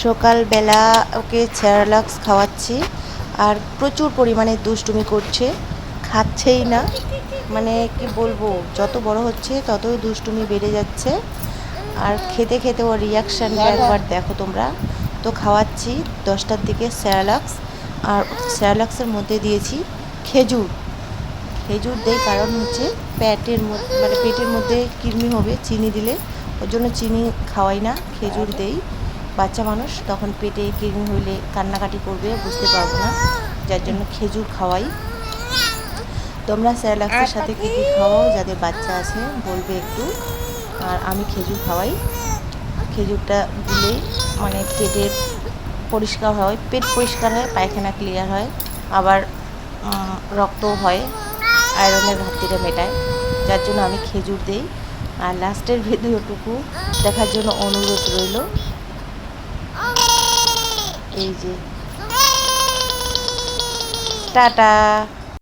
সকালবেলা ওকে সেরেলাক্স খাওয়াচ্ছি আর প্রচুর পরিমাণে দুষ্টুমি করছে, খাচ্ছেই না। মানে কি বলবো, যত বড় হচ্ছে ততই দুষ্টুমি বেড়ে যাচ্ছে। আর খেতে খেতে ওর রিয়াকশানটা একবার দেখো তোমরা। তো খাওয়াচ্ছি 10টার দিকে সেরেলাক্স, আর সেরেলাক্সের মধ্যে দিয়েছি খেজুর। খেজুর দেই কারণ হচ্ছে পেটের মধ্যে কৃমি হবে চিনি দিলে, ওর জন্য চিনি খাওয়াই না, খেজুর দেই। বাচ্চা মানুষ তখন পেটে কৃমি হইলে কান্নাকাটি করবে, বুঝতে পারবো না, যার জন্য খেজুর খাওয়াই। তোমরা সেরেলাক্সের সাথে কী কী খাওয়াও যাদের বাচ্চা আছে বলবে একটু। আর আমি খেজুর খাওয়াই। খেজুরটা দিলে মানে পেটের পরিষ্কার হয়, পেট পরিষ্কার হয়, পায়খানা ক্লিয়ার হয়, আবার রক্তও হয়, আয়রনের ঘাটতিটা মেটায়, যার জন্য আমি খেজুর দেই। আর লাস্টের ভিডিওটুকু দেখার জন্য অনুরোধ রইল। এই যে টাটা।